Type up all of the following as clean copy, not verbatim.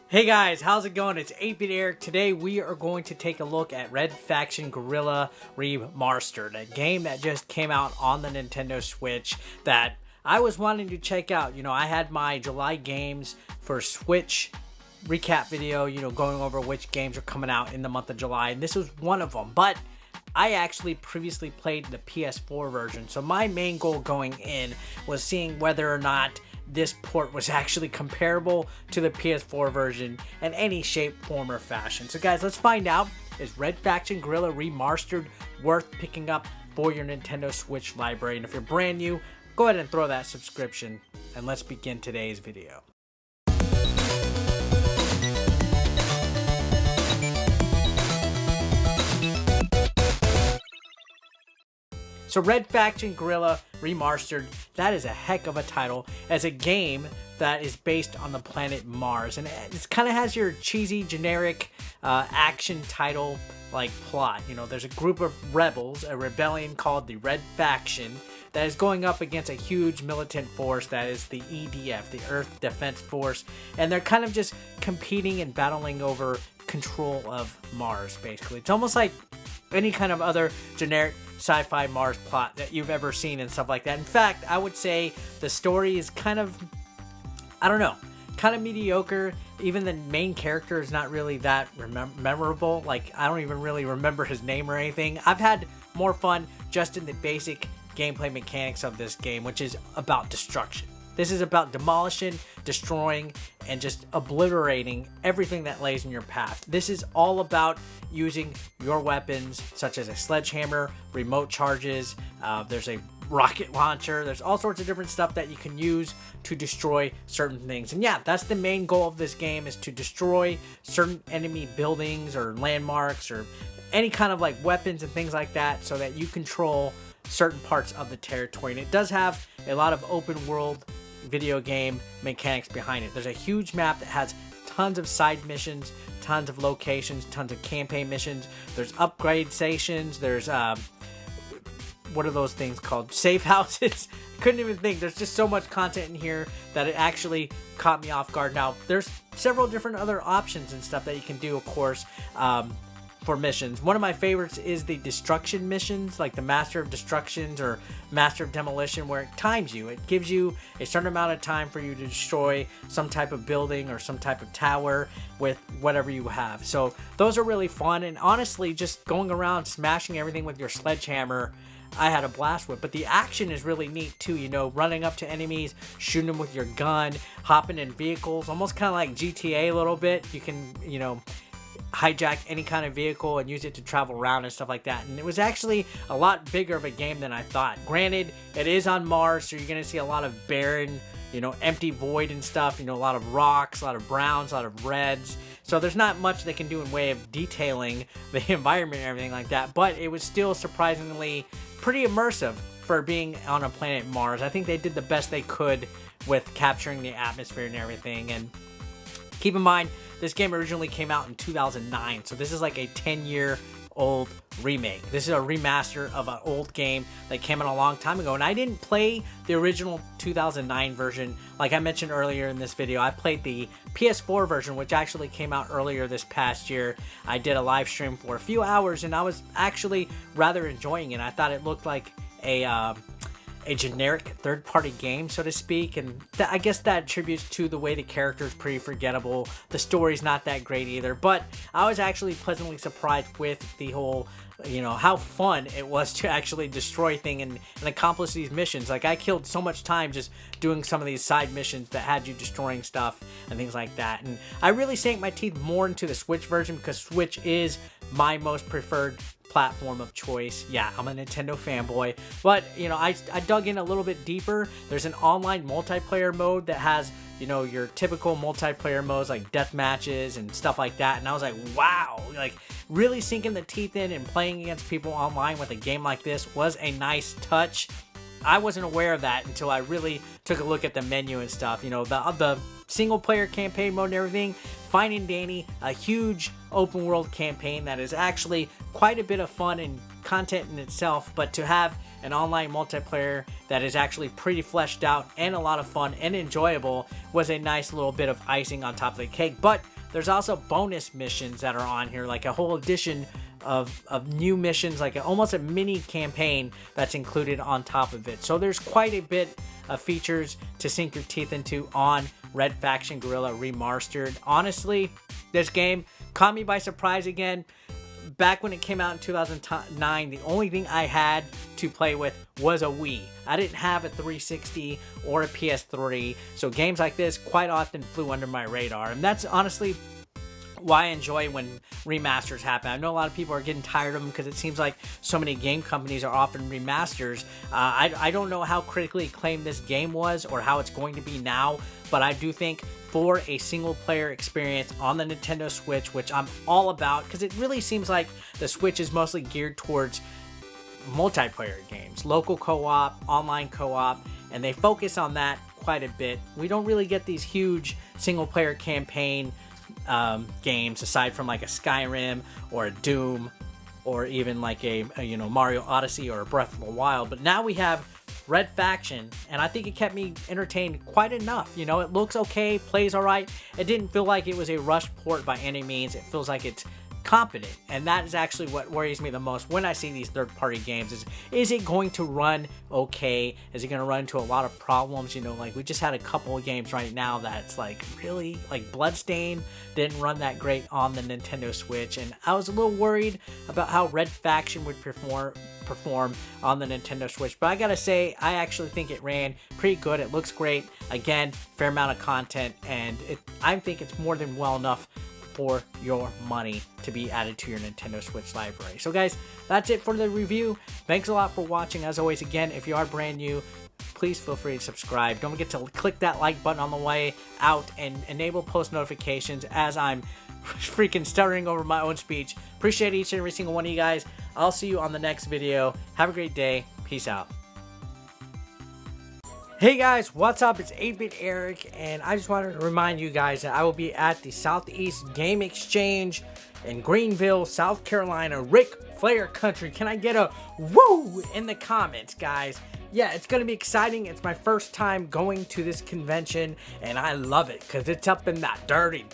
Hey guys, how's it going? It's 8-Bit Eric. Today we are going to take a look at Faction Guerrilla Remastered, a game that just came out on the Nintendo Switch that I was wanting to check out. You know, I had my July games for Switch recap video, going over which games are coming out in the month of July, and this was one of them. But I actually previously played the PS4 version, so my main goal going in was seeing whether or not this port was actually comparable to the PS4 version in any shape, form, or fashion. So guys, let's find out. Is Faction Guerrilla Remastered worth picking up for your Nintendo Switch library? And if you're brand new, go ahead and throw that subscription, and let's begin today's video. So Faction Guerrilla Remastered, that is a heck of a title, as a game that is based on the planet Mars. And it kind of has your cheesy, generic action title like plot. You know, there's a group of rebels, a rebellion called the Red Faction, that is going up against a huge militant force that is the EDF, the Earth Defense Force. And they're kind of just competing and battling over control of Mars, basically. It's almost like any kind of other generic sci-fi Mars plot that you've ever seen and stuff like that. In fact, I would say the story is kind of, I don't know, kind of mediocre. Even the main character is not really that memorable. Like, I don't even really remember his name or anything. I've had more fun just in the basic gameplay mechanics of this game, which is about destruction. This is about demolishing, destroying, and just obliterating everything that lays in your path. This is all about using your weapons, such as a sledgehammer, remote charges, there's a rocket launcher, there's all sorts of different stuff that you can use to destroy certain things. And yeah, that's the main goal of this game, is to destroy certain enemy buildings or landmarks or any kind of like weapons and things like that, so that you control certain parts of the territory. And it does have a lot of open world video game mechanics behind it. There's a huge map that has tons of side missions, tons of locations, tons of campaign missions. There's upgrade stations. There's what are those things called? Safe houses. Couldn't even think. There's just so much content in here that it actually caught me off guard. Now, there's several different other options and stuff that you can do, of course, for missions. One of my favorites is the destruction missions, like the Master of Destructions or Master of Demolition, where it times you. It gives you a certain amount of time for you to destroy some type of building or some type of tower with whatever you have. So those are really fun, and honestly, just going around smashing everything with your sledgehammer, I had a blast with. But the action is really neat too, running up to enemies, shooting them with your gun, hopping in vehicles, almost kind of like GTA a little bit. You can, hijack any kind of vehicle and use it to travel around and stuff like that. And it was actually a lot bigger of a game than I thought. Granted, it is on Mars, so you're going to see a lot of barren, empty void and stuff, a lot of rocks, a lot of browns, a lot of reds. So there's not much they can do in way of detailing the environment and everything like that, but it was still surprisingly pretty immersive for being on a planet Mars. I think they did the best they could with capturing the atmosphere and everything. And keep in mind, this game originally came out in 2009, so this is like a 10-year-old remake. This is a remaster of an old game that came out a long time ago, and I didn't play the original 2009 version. Like I mentioned earlier in this video, I played the PS4 version, which actually came out earlier this past year. I did a live stream for a few hours, and I was actually rather enjoying it. I thought it looked like a generic third-party game, so to speak, and I guess that attributes to the way the character is pretty forgettable. The story's not that great either, but I was actually pleasantly surprised with the whole, how fun it was to actually destroy things and accomplish these missions. Like, I killed so much time just doing some of these side missions that had you destroying stuff and things like that. And I really sank my teeth more into the Switch version, because Switch is my most preferred platform of choice. Yeah, I'm a Nintendo fanboy, but I dug in a little bit deeper. There's an online multiplayer mode that has your typical multiplayer modes like death matches and stuff like that, and I was like, wow, like really sinking the teeth in and playing against people online with a game like this was a nice touch. I wasn't aware of that until I really took a look at the menu and stuff. The single player campaign mode and everything, fine and dandy, a huge open world campaign that is actually quite a bit of fun and content in itself, but to have an online multiplayer that is actually pretty fleshed out and a lot of fun and enjoyable was a nice little bit of icing on top of the cake. But there's also bonus missions that are on here, like a whole edition of new missions, like almost a mini campaign that's included on top of it. So there's quite a bit of features to sink your teeth into on Red Faction Guerrilla Remastered. Honestly, this game caught me by surprise again. Back when it came out in 2009, the only thing I had to play with was a Wii. I didn't have a 360 or a PS3, so games like this quite often flew under my radar, and that's honestly why I enjoy when remasters happen. I know a lot of people are getting tired of them because it seems like so many game companies are offering remasters. I don't know how critically acclaimed this game was or how it's going to be now, but I do think for a single player experience on the Nintendo Switch, which I'm all about, because it really seems like the Switch is mostly geared towards multiplayer games, local co-op, online co-op, and they focus on that quite a bit. We don't really get these huge single player campaign games aside from like a Skyrim or a Doom or even like a Mario Odyssey or a Breath of the Wild. But now we have Red Faction, and I think it kept me entertained quite enough. You know, it looks okay, plays alright. It didn't feel like it was a rushed port by any means. It feels like it's competent, and that is actually what worries me the most when I see these third-party games. Is it going to run okay? Is it going to run into a lot of problems? You know, like we just had a couple of games right now that's like really, like Bloodstain didn't run that great on the Nintendo Switch, and I was a little worried about how Red Faction would perform on the Nintendo Switch. But I gotta say, I actually think it ran pretty good. It looks great. Again, fair amount of content, and I think it's more than well enough for your money to be added to your Nintendo Switch library. So guys, that's it for the review. Thanks a lot for watching. As always, again, if you are brand new, please feel free to subscribe. Don't forget to click that like button on the way out and enable post notifications as I'm freaking stuttering over my own speech. Appreciate each and every single one of you guys. I'll see you on the next video. Have a great day. Peace out. Hey guys, what's up? It's 8-Bit Eric, and I just wanted to remind you guys that I will be at the Southeast Game Exchange in Greenville, South Carolina, Ric Flair country. Can I get a woo in the comments, guys? Yeah, it's going to be exciting. It's my first time going to this convention, and I love it because it's up in that dirty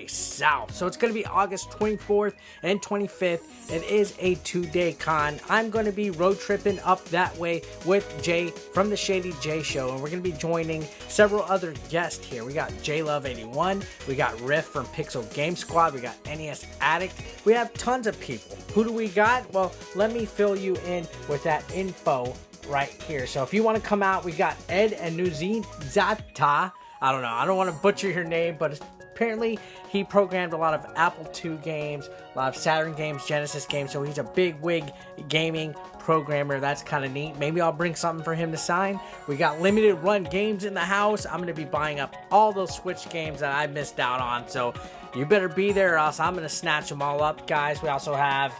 South. So it's going to be August 24th and 25th. It is a 2-day con. I'm going to be road tripping up that way with Jay from the Shady J Show, and we're going to be joining several other guests here. We got JLove81, we got Riff from Pixel Game Squad, we got NES Addict. We have tons of people. Who do we got? Well, let me fill you in with that info right here. So if you want to come out, we got Ed and Nuzita. I don't know. I don't want to butcher your name, but apparently he programmed a lot of Apple II games, a lot of Saturn games, Genesis games. So he's a big wig gaming programmer. That's kind of neat. Maybe I'll bring something for him to sign. We got limited run games in the house. I'm going to be buying up all those Switch games that I missed out on. So you better be there or else I'm going to snatch them all up, guys. We also have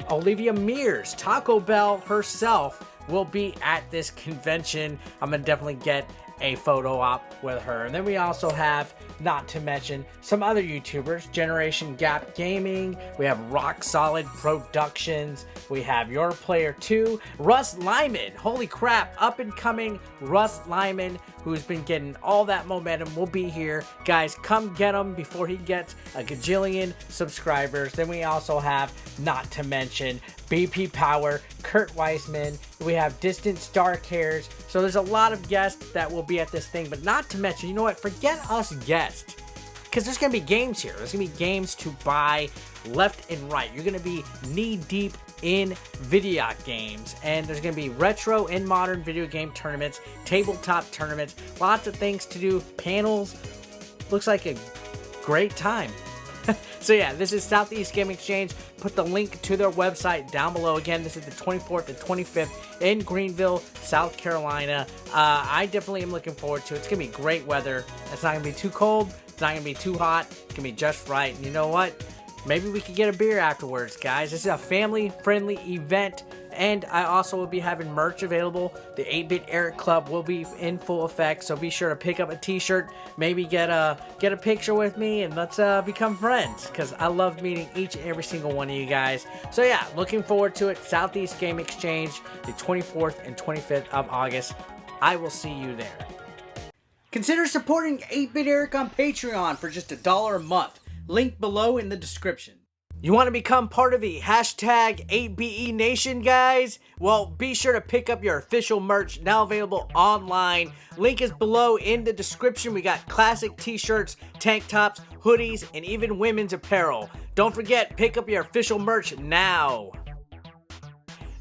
Olivia Mears, Taco Bell herself, will be at this convention. I'm gonna definitely get a photo op with her. And then we also have, not to mention, some other YouTubers, Generation Gap Gaming, we have Rock Solid Productions, we have Your Player 2, Russ Lyman, holy crap, up and coming Russ Lyman, who's been getting all that momentum, will be here. Guys, come get him before he gets a gajillion subscribers. Then we also have, not to mention, BP Power, Kurt Weisman, we have Distant Star Cares. So there's a lot of guests that will be at this thing, but not to mention, you know what, forget us guests, because there's going to be games here. There's going to be games to buy left and right. You're going to be knee deep in video games, and there's going to be retro and modern video game tournaments, tabletop tournaments, lots of things to do, panels. Looks like a great time. So yeah, this is Southeast Game Exchange. Put the link to their website down below. Again, this is the 24th and 25th in Greenville, South Carolina. I definitely am looking forward to it. It's going to be great weather. It's not going to be too cold. It's not going to be too hot. It's going to be just right. And you know what? Maybe we could get a beer afterwards, guys. This is a family-friendly event. And I also will be having merch available. The 8-Bit Eric Club will be in full effect, so be sure to pick up a t-shirt, maybe get a picture with me, and let's become friends, because I love meeting each and every single one of you guys. So yeah, looking forward to it. Southeast Game Exchange, the 24th and 25th of August. I will see you there. Consider supporting 8-Bit Eric on Patreon for just $1 a month. link below in the description. You want to become part of the hashtag 8BE Nation, guys? Well, be sure to pick up your official merch, now available online. Link is below in the description. We got classic t-shirts, tank tops, hoodies, and even women's apparel. Don't forget, pick up your official merch now.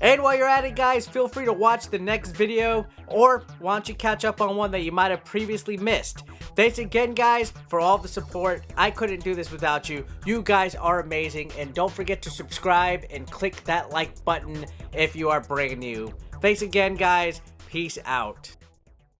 And while you're at it, guys, feel free to watch the next video, or why don't you catch up on one that you might have previously missed. Thanks again, guys, for all the support. I couldn't do this without you. You guys are amazing, and don't forget to subscribe and click that like button if you are brand new. Thanks again, guys. Peace out.